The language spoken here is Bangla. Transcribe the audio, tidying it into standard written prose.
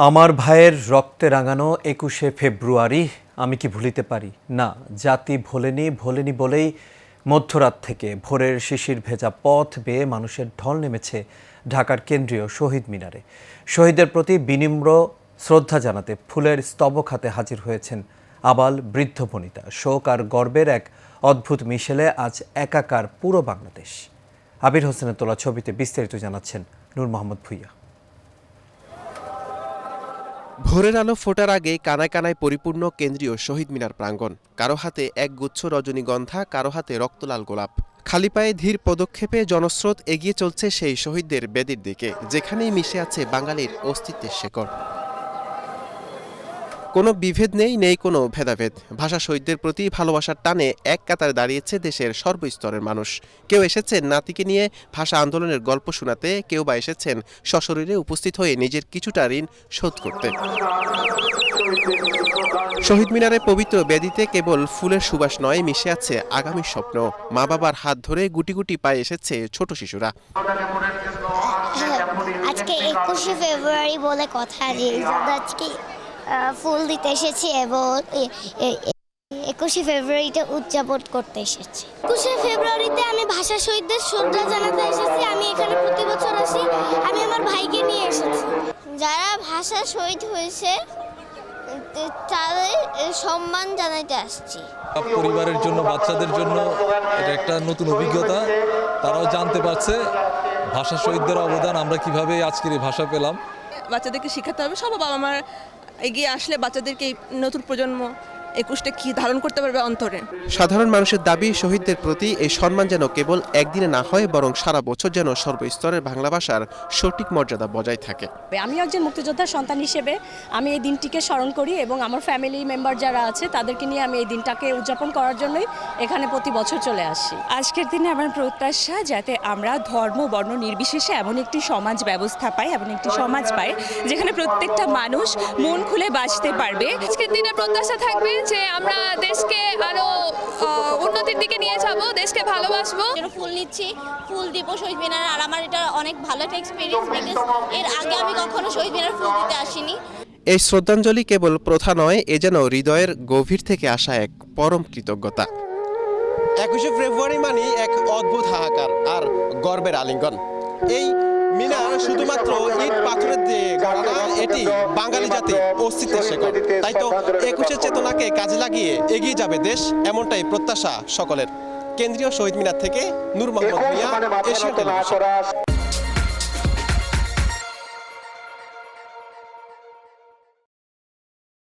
আমার ভাইয়ের রক্তে রাঙানো ২১শে ফেব্রুয়ারি আমি কি ভুলিতে পারি না। জাতি ভোলেনি বলেই মধ্যরাত থেকে ভোরের শিশির ভেজা পথ বেয়ে মানুষের ঢল নেমেছে ঢাকার কেন্দ্রীয় শহীদ মিনারে। শহীদদের প্রতি বিনম্র শ্রদ্ধা জানাতে ফুলের স্তবক হাতে হাজির হয়েছেন আবাল বৃদ্ধ বনিতা। শোক আর গর্বের এক অদ্ভুত মিশেলে আজ একাকার পুরো বাংলাদেশ। আবির হোসেনের তোলা ছবিতে বিস্তারিত জানাচ্ছেন নূর মোহাম্মদ ভুইয়া। ভোরের আলো ফোটার আগেই কানায় কানায় পরিপূর্ণ কেন্দ্রীয় শহীদ মিনার প্রাঙ্গণ। কারো হাতে এক গুচ্ছ রজনীগন্ধা, কারো হাতে রক্তলাল গোলাপ। খালি পায়ে ধীর পদক্ষেপে জনস্রোত এগিয়ে চলছে সেই শহীদদের বেদির দিকে, যেখানেই মিশে আছে বাঙালির অস্তিত্বের শেকড়। কোনো বিভেদ নেই কোনো ভেদাভেদ। ভাষা শহীদদের প্রতি ভালোবাসার টানে এক কাতারে দাঁড়িয়েছে দেশের সর্বস্তরের মানুষ। কেউ এসেছেন নাতিকে নিয়ে ভাষা আন্দোলনের গল্প শোনাতে, কেউ বা এসেছেন সশরীরে উপস্থিত হয়ে নিজের কিছুটা ঋণ শোধ করতে। শহীদ মিনারে পবিত্র বেদিতে কেবল ফুলের সুবাস নয়, মিশে আছে আগামী স্বপ্ন। মা বাবার হাত ধরে গুটি গুটি পায়ে এসেছে ছোট শিশুরা। আজকে ২১শে ফেব্রুয়ারি বলে কথা, যে আজকে ফুল দিতে এসেছি এবং ২১শে ফেব্রুয়ারিটা উদযাপন করতে এসেছি। ২১শে ফেব্রুয়ারিতে আমি ভাষা শহীদদের শ্রদ্ধা জানাতে এসেছি। আমি এখানে প্রতি বছর আসি। আমি আমার ভাইকে নিয়ে এসেছি। যারা ভাষা শহীদ হয়েছে তাদের সম্মান জানাতে আসছি। পরিবারের জন্য, বাচ্চাদের জন্য এটা একটা নতুন অভিজ্ঞতা। তারাও জানতে পারছে ভাষা শহীদদের অবদান, আমরা কিভাবে আজকের এই ভাষা পেলাম। বাচ্চাদেরকে শেখাতে হবে, সব বাবা মার এগিয়ে আসলে বাচ্চাদেরকে নতুন প্রজন্ম ২১টা কি ধারণ করতে পারবে অন্তরে। সাধারণ মানুষের দাবি, শহীদদের প্রতি এই সম্মান যেন কেবল একদিনে না হয়, বরং সারা বছর যেন সর্বস্তরের বাংলা ভাষার সঠিক মর্যাদা বজায় থাকে। আমি একজন মুক্তিযোদ্ধার সন্তান হিসেবে আমি এই দিনটিকে স্মরণ করি এবং আমার ফ্যামিলি মেম্বার যারা আছে তাদেরকে নিয়ে আমি এই দিনটাকে উদযাপন করার জন্যই এখানে প্রতি বছর চলে আসি। আজকের দিনে আমার প্রত্যাশা যাতে আমরা ধর্ম বর্ণ নির্বিশেষে এমন একটি সমাজ ব্যবস্থা পাই, এমন একটি সমাজ পাই যেখানে প্রত্যেকটা মানুষ মন খুলে বাঁচতে পারবে। আজকের দিনে প্রত্যাশা থাকবে যে আমরা দেশকে আরো উন্নতির দিকে নিয়ে যাব, দেশকে ভালোবাসবো। ফুল নিচ্ছি, ফুল দিব শহীদ মিনারে। আর আমার এটা অনেক ভালো একটা এক্সপিরিয়েন্স, বিকজ এর আগে আমি কখনো শহীদ মিনারে ফুল দিতে আসিনি। এই শ্রদ্ধাঞ্জলি কেবল প্রথা নয়, এ যেন হৃদয়ের গভীর থেকে আসা এক পরম কৃতজ্ঞতা। ২১শে ফেব্রুয়ারি মানে এক অদ্ভুত হাহাকার আর গর্বের আলিঙ্গন। এই মিনার শুধুমাত্র ইট পাথরের দিয়ে গড়া না, এটি বাঙালি জাতির অস্তিত্বের শেকড়। তাই তো ২১শে চেতনাকে কাজে লাগিয়ে এগিয়ে যাবে দেশ, এমনটাই প্রত্যাশা সকলের। কেন্দ্রীয় শহীদ মিনার থেকে নূর মোহাম্মদ ভুইয়া, এশিয়ান টেলিভিশন।